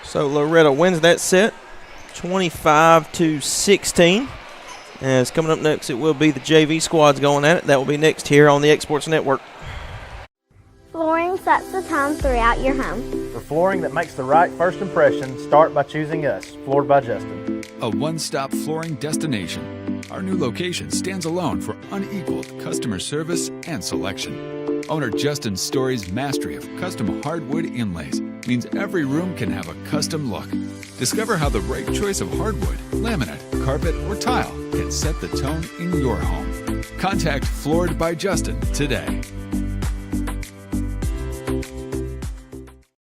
Speaker 4: So Loretto wins that set, 25-16. As coming up next, it will be the JV squads going at it. That will be next here on the Exports Network.
Speaker 11: Flooring sets the tone throughout your home.
Speaker 12: For flooring that makes the right first impression, start by choosing us, Floored by Justin.
Speaker 9: A one-stop flooring destination. Our new location stands alone for unequaled customer service and selection. Owner Justin Story's mastery of custom hardwood inlays means every room can have a custom look. Discover how the right choice of hardwood, laminate, carpet, or tile can set the tone in your home. Contact Floored by Justin today.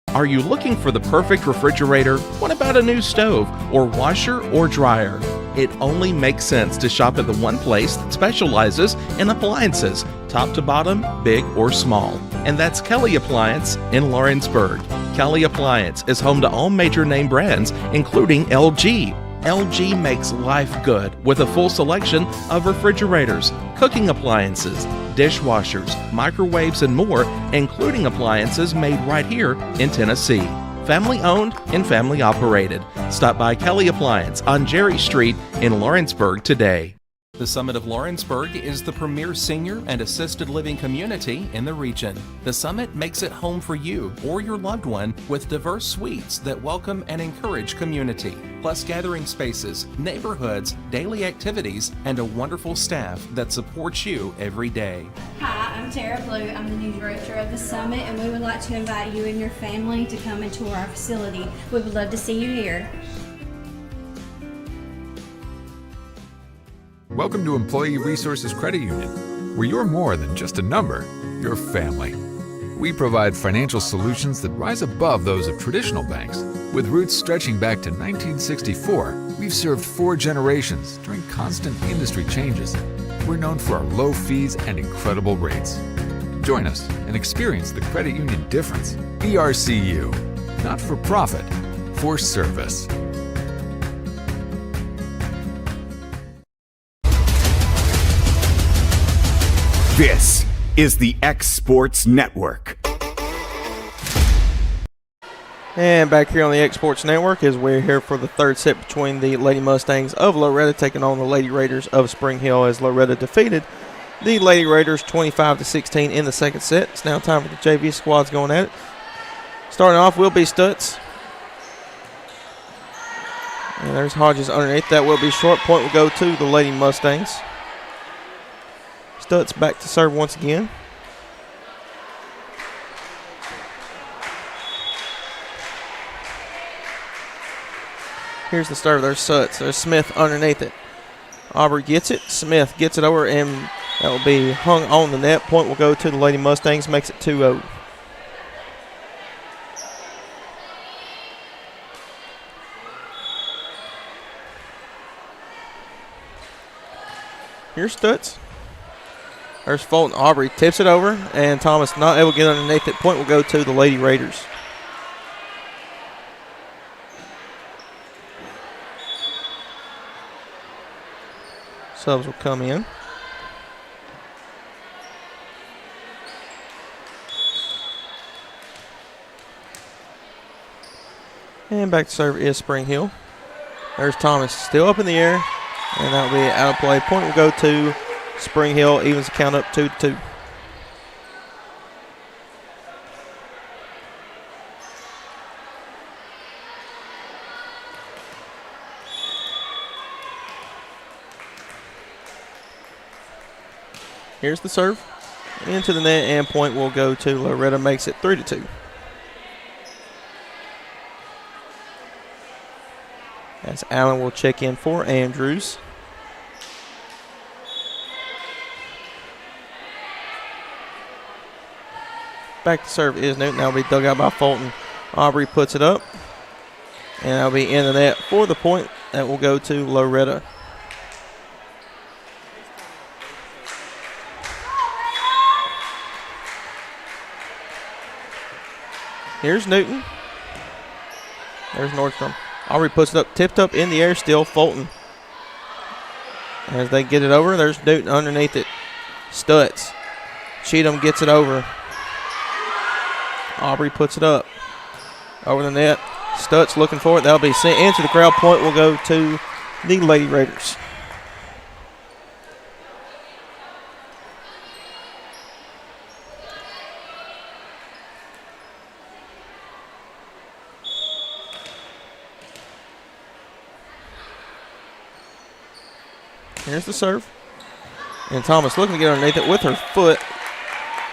Speaker 3: Are you looking for the perfect refrigerator? What about a new stove or washer or dryer? It only makes sense to shop at the one place that specializes in appliances, top to bottom, big or small. And that's Kelly Appliance in Lawrenceburg. Kelly Appliance is home to all major name brands, including LG. LG makes life good with a full selection of refrigerators, cooking appliances, dishwashers, microwaves, and more, including appliances made right here in Tennessee. Family owned and family operated. Stop by Kelly Appliance on Jerry Street in Lawrenceburg today. The Summit of Lawrenceburg is the premier senior and assisted living community in the region. The Summit makes it home for you or your loved one with diverse suites that welcome and encourage community, plus gathering spaces, neighborhoods, daily activities, and a wonderful staff that supports you every day.
Speaker 13: Hi, I'm Tara Blue. I'm the new director of the Summit, and we would like to invite you and your family to come and tour our facility. We would love to see you here.
Speaker 9: Welcome to Employee Resources Credit Union, where you're more than just a number, you're family. We provide financial solutions that rise above those of traditional banks. With roots stretching back to 1964, we've served 4 generations during constant industry changes. We're known for our low fees and incredible rates. Join us and experience the credit union difference. ERCU, not for profit, for service.
Speaker 1: This is the X Sports Network.
Speaker 4: And back here on the X Sports Network as we're here for the third set between the Lady Mustangs of Loretto taking on the Lady Raiders of Spring Hill, as Loretto defeated the Lady Raiders 25-16 in the second set. It's now time for the JV squads going at it. Starting off will be Stutz. And there's Hodges underneath. That will be short. Point will go to the Lady Mustangs. Stutz back to serve once again. Here's the serve. There's Stutz. There's Smith underneath it. Aubrey gets it. Smith gets it over, and that will be hung on the net. Point will go to the Lady Mustangs. Makes it 2-0. Here's Stutz. There's Fulton. Aubrey tips it over, and Thomas not able to get underneath it. Point will go to the Lady Raiders. Subs will come in. And back to serve is Spring Hill. There's Thomas still up in the air, and that will be out of play. Point will go to Spring Hill, evens the count up 2-2. Here's the serve into the net, and point will go to Loretto. Makes it 3-2. As Allen will check in for Andrews. Back to serve is Newton. That'll be dug out by Fulton. Aubrey puts it up, and that'll be in the net for the point. That will go to Loretto. Here's Newton. There's Nordstrom. Aubrey puts it up, tipped up in the air still. Fulton. As they get it over, there's Newton underneath it. Stutz. Cheatham gets it over. Aubrey puts it up over the net. Stutz looking for it. That'll be sent into the crowd. Point will go to the Lady Raiders. Here's the serve. And Thomas looking to get underneath it with her foot.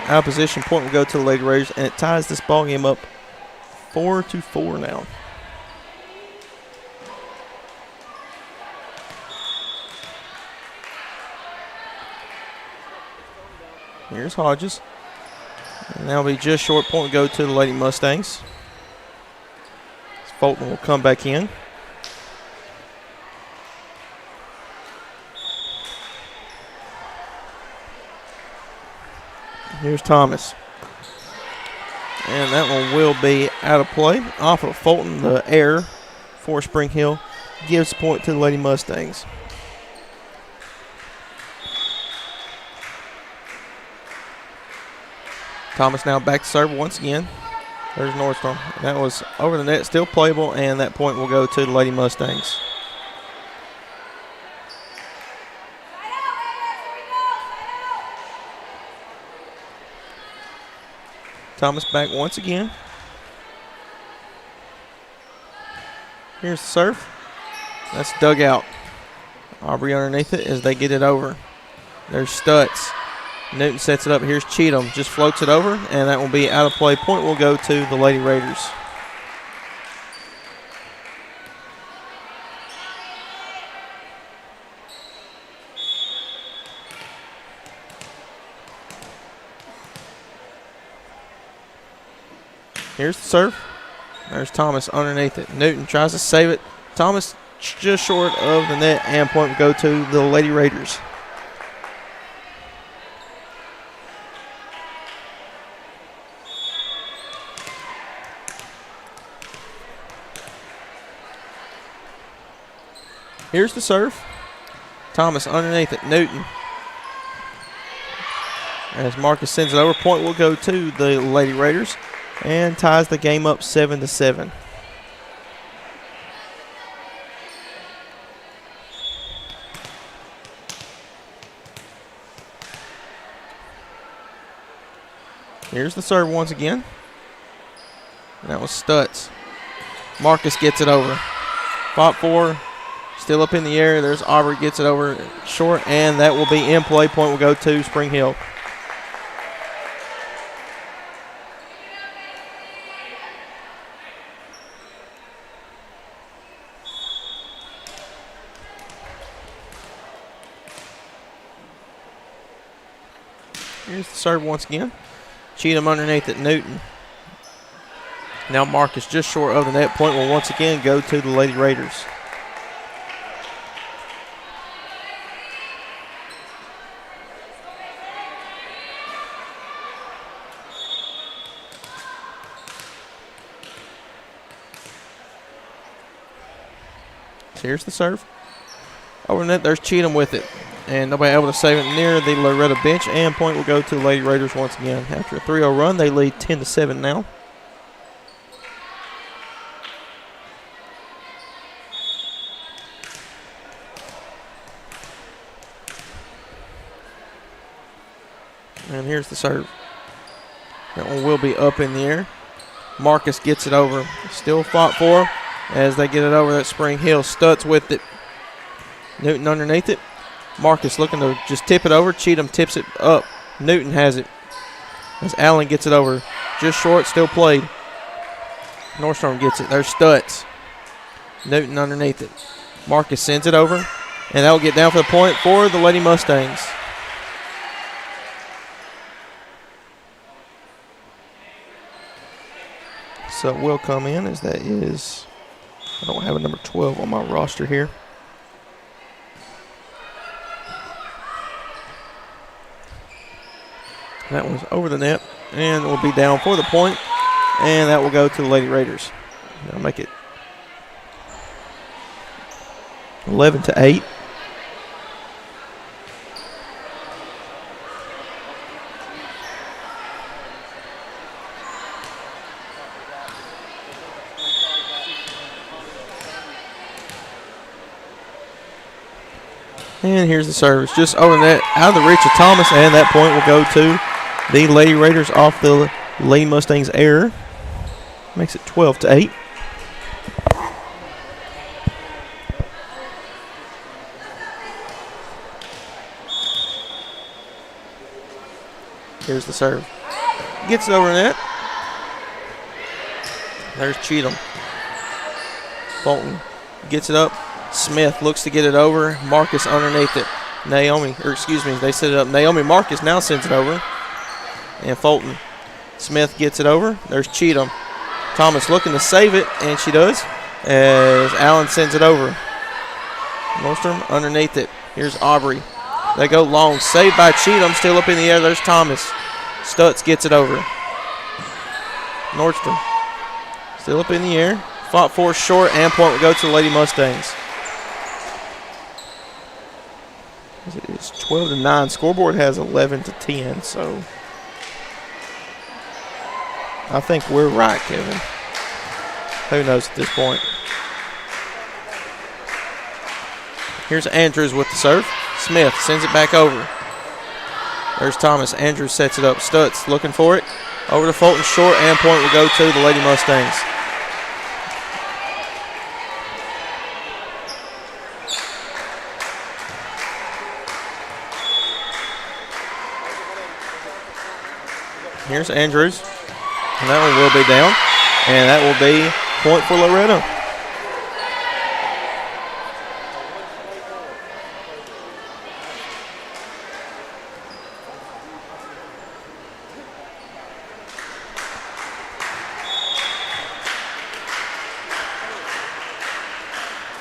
Speaker 4: Out of position. Point will go to the Lady Raiders, and it ties this ball game up 4-4 now. Here's Hodges. And that'll be just short. Point will go to the Lady Mustangs. Fulton will come back in. Here's Thomas. And that one will be out of play. Off of Fulton, the error for Spring Hill gives the point to the Lady Mustangs. Thomas now back to serve once again. There's Nordstrom. That was over the net, still playable, and that point will go to the Lady Mustangs. Thomas back once again. Here's the serve. That's dug out. Aubrey underneath it as they get it over. There's Stutz. Newton sets it up. Here's Cheatham. Just floats it over, and that will be out of play. Point will go to the Lady Raiders. Here's the serve. There's Thomas underneath it. Newton tries to save it. Thomas just short of the net, and point will go to the Lady Raiders. Here's the serve. Thomas underneath it. Newton. As Marcus sends it over, point will go to the Lady Raiders and ties the game up 7-7. Here's the serve once again. And that was Stutz. Marcus gets it over. Fought for. Still up in the air. There's Aubrey, gets it over short, and that will be in play. Point will go to Spring Hill. Here's the serve once again. Cheatham underneath it. Newton. Now Marcus just short of the net. Point will once again go to the Lady Raiders. So here's the serve. Over the net, there's Cheatham with it. And nobody able to save it near the Loretto bench. And point will go to the Lady Raiders once again. After a 3-0 run, they lead 10-7 now. And here's the serve. That one will be up in the air. Marcus gets it over. Still fought for as they get it over at Spring Hill. Stutz with it. Newton underneath it. Marcus looking to just tip it over. Cheatham tips it up. Newton has it. As Allen gets it over. Just short, still played. Nordstrom gets it. There's Stutz. Newton underneath it. Marcus sends it over. And that will get down for the point for the Lady Mustangs. So will come in as that is, I don't have a number 12 on my roster here. That one's over the net and will be down for the point, and that will go to the Lady Raiders. That'll make it 11-8. And here's the service, just over the net, out of the reach of Thomas, and that point will go to the Lady Raiders off the Lady Mustangs error. Makes it 12-8. Here's the serve. Gets it over the net. There's Cheatham. Fulton gets it up. Smith looks to get it over. Marcus underneath it. They set it up. Naomi Marcus now sends it over. And Fulton. Smith gets it over. There's Cheatham. Thomas looking to save it, and she does, as Allen sends it over. Nordstrom underneath it. Here's Aubrey. They go long. Saved by Cheatham. Still up in the air. There's Thomas. Stutz gets it over. Nordstrom. Still up in the air. Fought for short, and point will go to the Lady Mustangs. It is 12-9. Scoreboard has 11-10, so I think we're right, Kevin. Who knows at this point? Here's Andrews with the serve. Smith sends it back over. There's Thomas. Andrews sets it up. Stutz looking for it. Over to Fulton, short, and point will go to the Lady Mustangs. Here's Andrews. And that one will be down. And that will be point for Loretto.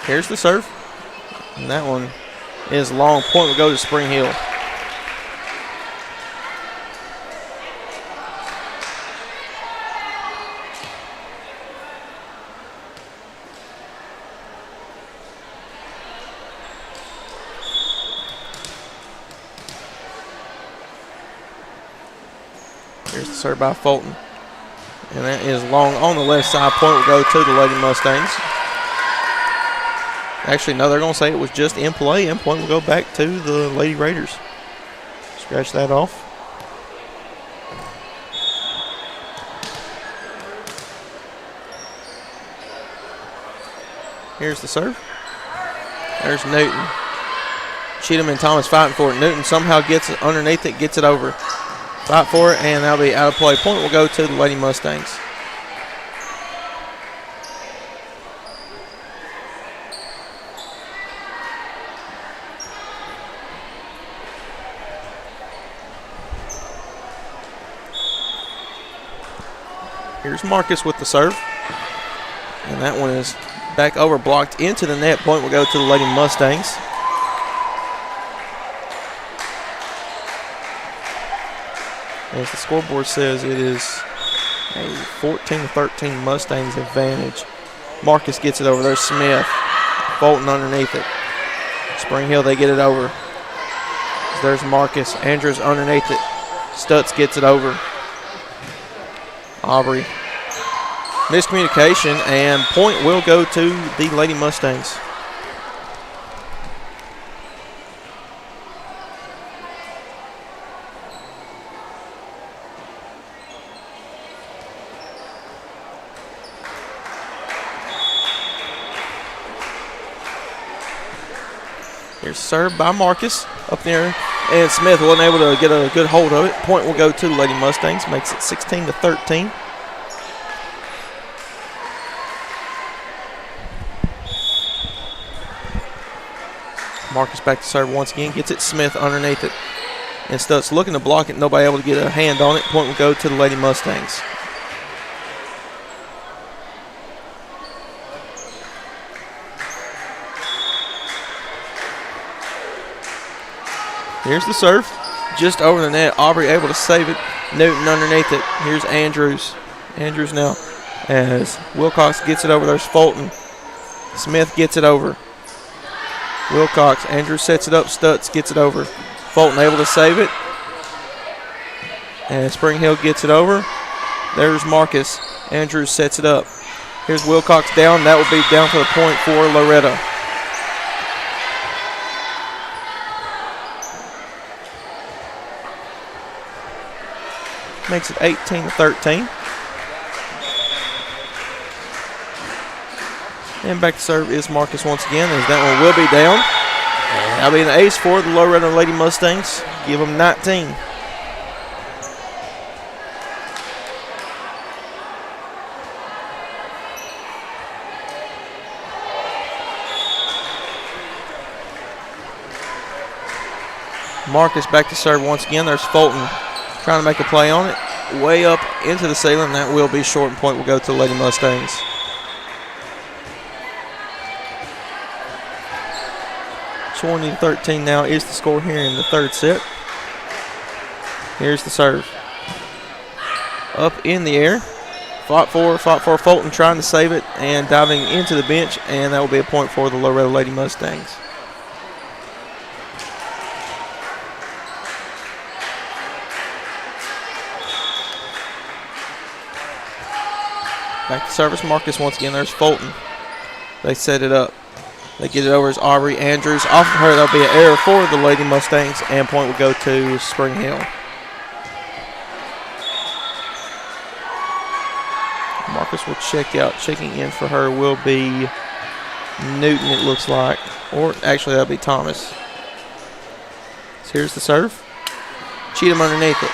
Speaker 4: Here's the serve. And that one is long. Point will go to Spring Hill. Here's the serve by Fulton. And that is long on the left side. Point will go to the Lady Mustangs. Actually, no, they're going to say it was just in play, and point will go back to the Lady Raiders. Scratch that off. Here's the serve. There's Newton. Cheatham and Thomas fighting for it. Newton somehow gets it underneath it, gets it over. Fight for it, and that'll be out of play. Point will go to the Lady Mustangs. Here's Marcus with the serve. And that one is back over, blocked into the net. Point will go to the Lady Mustangs. As the scoreboard says, it is a 14-13 Mustangs advantage. Marcus gets it over. There's Smith. Fulton underneath it. Spring Hill, they get it over. There's Marcus. Andrews underneath it. Stutz gets it over. Aubrey. Miscommunication, and point will go to the Lady Mustangs. Here's served by Marcus up there, and Smith wasn't able to get a good hold of it. Point will go to the Lady Mustangs, makes it 16-13. Marcus back to serve once again, gets it Smith underneath it. And Stutz looking to block it, nobody able to get a hand on it. Point will go to the Lady Mustangs. Here's the serve, just over the net. Aubrey able to save it. Newton underneath it. Here's Andrews. Andrews now as Wilcox gets it over. There's Fulton. Smith gets it over. Wilcox. Andrews sets it up. Stutz gets it over. Fulton able to save it. And Spring Hill gets it over. There's Marcus. Andrews sets it up. Here's Wilcox down. That will be down for the point for Loretto. Makes it 18-13. And back to serve is Marcus once again, as that one will be down. And that'll be an ace for the Loretto Lady Mustangs. Give them 19. Marcus back to serve once again. There's Fulton trying to make a play on it. Way up into the ceiling. That will be short, and point will go to the Lady Mustangs. (20-13) now is the score here in the third set. Here's the serve. Up in the air. Fought for Fulton, trying to save it and diving into the bench, and that will be a point for the Loretto Lady Mustangs. Back to service, Marcus once again. There's Fulton. They set it up. They get it over as Aubrey Andrews. Off of her, that'll be an error for the Lady Mustangs, and point will go to Spring Hill. Marcus will check out. Checking in for her will be Newton, it looks like. Or actually, that'll be Thomas. So here's the serve. Cheatham underneath it.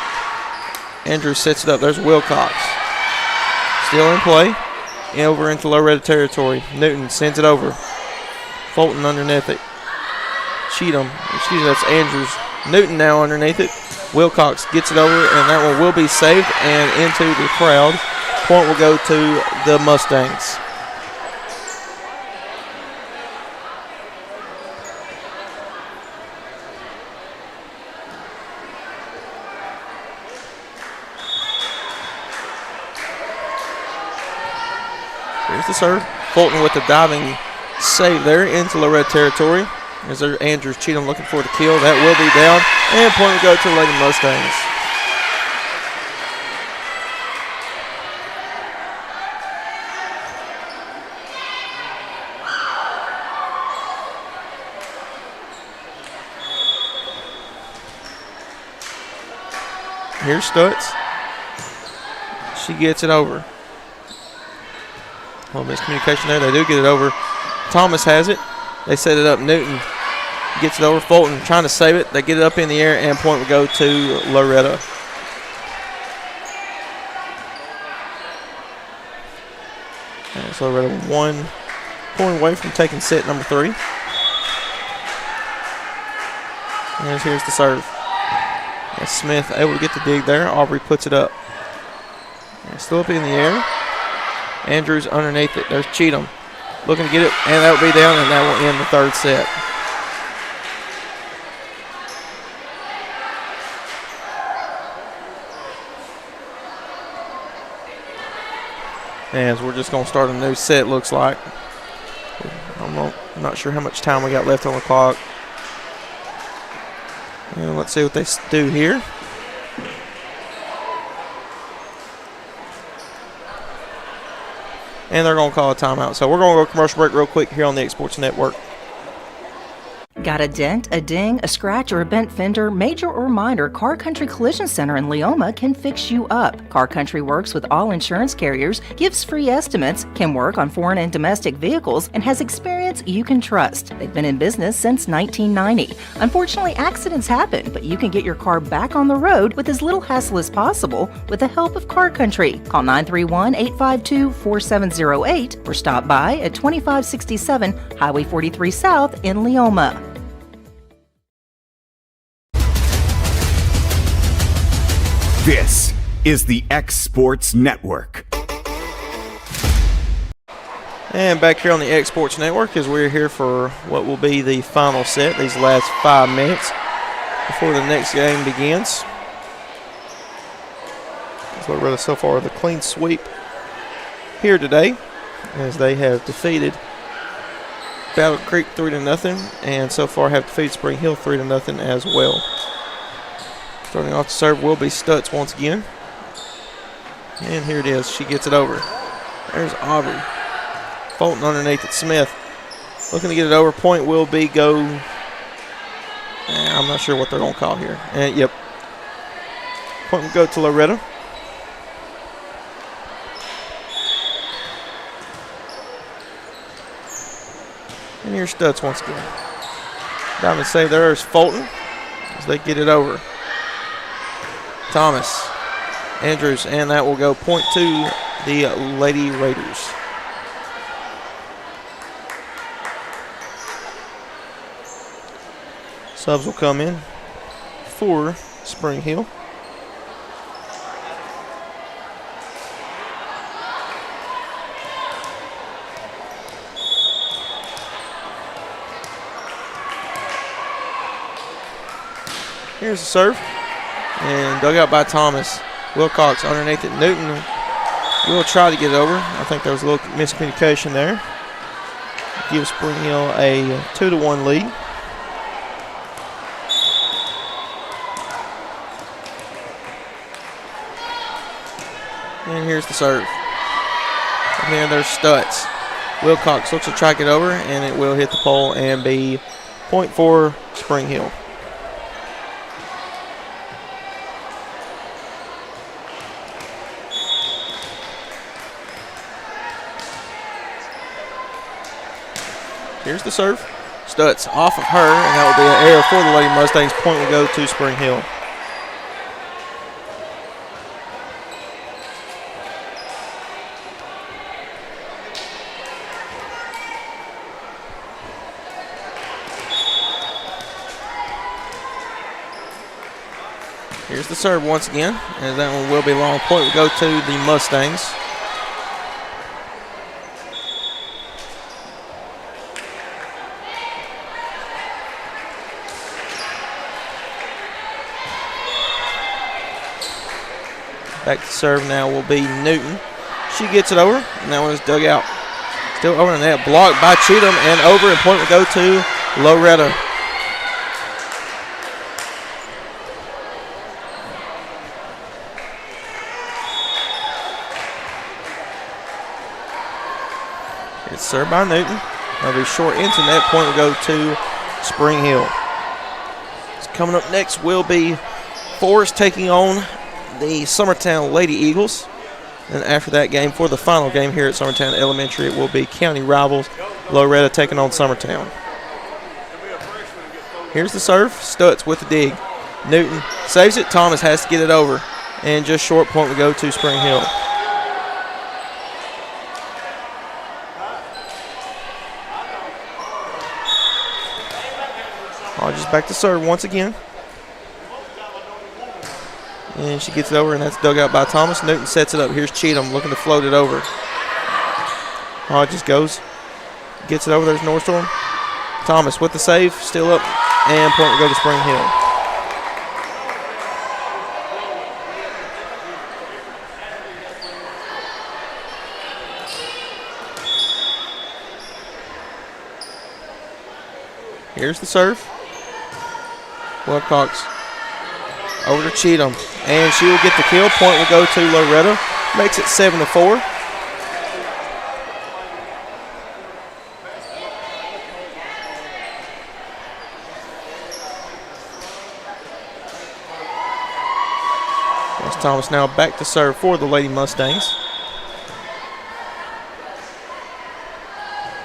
Speaker 4: Andrews sets it up. There's Wilcox. Still in play. Over into Loretto territory. Newton sends it over. Fulton underneath it. Cheatham. Excuse me, that's Andrews. Newton now underneath it. Wilcox gets it over, and that one will be saved and into the crowd. Point will go to the Mustangs. Here's the serve. Fulton with the diving save there into Loretto territory. As there Andrews Cheatham looking for the kill. That will be down. And point will go to the Lady Mustangs. Here's Stutz. She gets it over. A little miscommunication there. They do get it over. Thomas has it. They set it up. Newton gets it over. Fulton trying to save it. They get it up in the air, and point will go to Loretto. And so Loretto 1 point away from taking set number 3. And here's the serve. And Smith able to get the dig there. Aubrey puts it up. And still up in the air. Andrews underneath it. There's Cheatham looking to get it, and that will be down, and that will end the third set. And we're just going to start a new set, looks like. I'm not sure how much time we got left on the clock. And let's see what they do here. And they're going to call a timeout. So we're going to go commercial break real quick here on the X Sports Network.
Speaker 14: Got a dent, a ding, a scratch, or a bent fender? Major or minor, Car Country Collision Center in Leoma can fix you up. Car Country works with all insurance carriers, gives free estimates, can work on foreign and domestic vehicles, and has experience you can trust. They've been in business since 1990. Unfortunately, accidents happen, but you can get your car back on the road with as little hassle as possible with the help of Car Country. Call 931-852-4708 or stop by at 2567 Highway 43 South in Leoma.
Speaker 1: This is the X Sports Network.
Speaker 4: And back here on the X Sports Network as we're here for what will be the final set, these last 5 minutes before the next game begins. So we're so far the clean sweep here today as they have defeated Battle Creek 3-0 and so far have defeated Spring Hill 3-0 as well. Starting off the serve will be Stutz once again. And here it is. She gets it over. There's Aubrey. Fulton underneath it. Smith looking to get it over. Point will be go. I'm not sure what they're going to call here. And yep. Point will go to Loretto. And here's Stutz once again. Diamond save. There's Fulton as they get it over. Thomas, Andrews, and that will go point to the Lady Raiders. Subs will come in for Spring Hill. Here's the serve. And dug out by Thomas. Wilcox underneath it. Newton will try to get it over. I think there was a little miscommunication there. Give Spring Hill a 2-1 lead. And here's the serve. And then there's Stutz. Wilcox looks to try to get over, and it will hit the pole and be point for Spring Hill. Here's the serve. Stutz off of her, and that will be an error for the Lady Mustangs. Point will go to Spring Hill. Here's the serve once again, and that one will be long. Point will go to the Mustangs. Back to serve now will be Newton. She gets it over, and that one is dug out. Still over the net, blocked by Cheatham, and over, and point will go to Loretto. It's served by Newton. That'll be short into net. Point will go to Spring Hill. So coming up next will be Forest taking on the Summertown Lady Eagles. And after that game, for the final game here at Summertown Elementary, it will be county rivals Loretto taking on Summertown. Here's the serve. Stutz with the dig. Newton saves it. Thomas has to get it over. And just short. Point will go to Spring Hill. Just back to serve once again. And she gets it over, and that's dug out by Thomas. Newton sets it up. Here's Cheatham looking to float it over. Hodges goes. Gets it over. There's Northstorm. Thomas with the save. Still up. And point will go to Spring Hill. Here's the serve. Wilcox over to Cheatham, and she will get the kill. Point will go to Loretto. Makes it 7-4. That's Thomas now back to serve for the Lady Mustangs.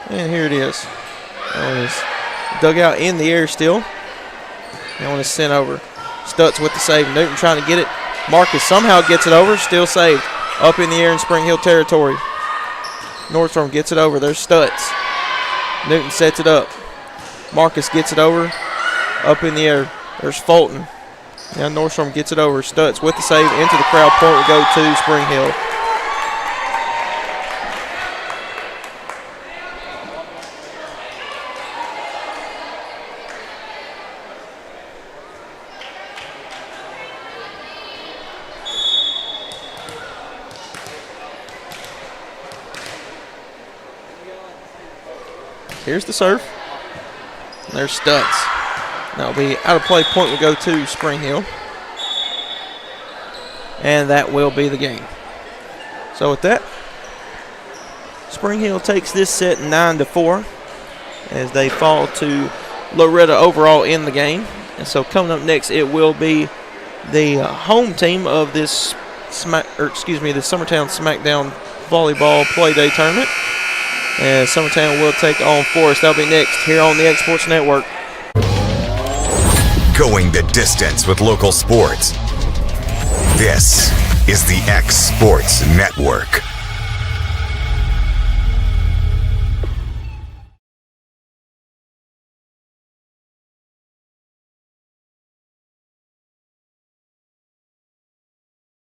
Speaker 4: And here it is. That one is dug out in the air still. That one is sent over. Stutz with the save. Newton trying to get it. Marcus somehow gets it over. Still saved. Up in the air in Spring Hill territory. Nordstrom gets it over. There's Stutz. Newton sets it up. Marcus gets it over. Up in the air. There's Fulton. Now Nordstrom gets it over. Stutz with the save into the crowd. Point will go to Spring Hill. Here's the serve. There's Stutz. That'll be out of play. Point will go to Spring Hill. And that will be the game. So with that, Spring Hill takes this set 9-4 as they fall to Loretto overall in the game. And so coming up next, it will be the home team of this the Summertown Smackdown Volleyball Play Day Tournament. And Summertown will take on Forest. That'll be next here on the X Sports Network.
Speaker 1: Going the distance with local sports. This is the X Sports Network.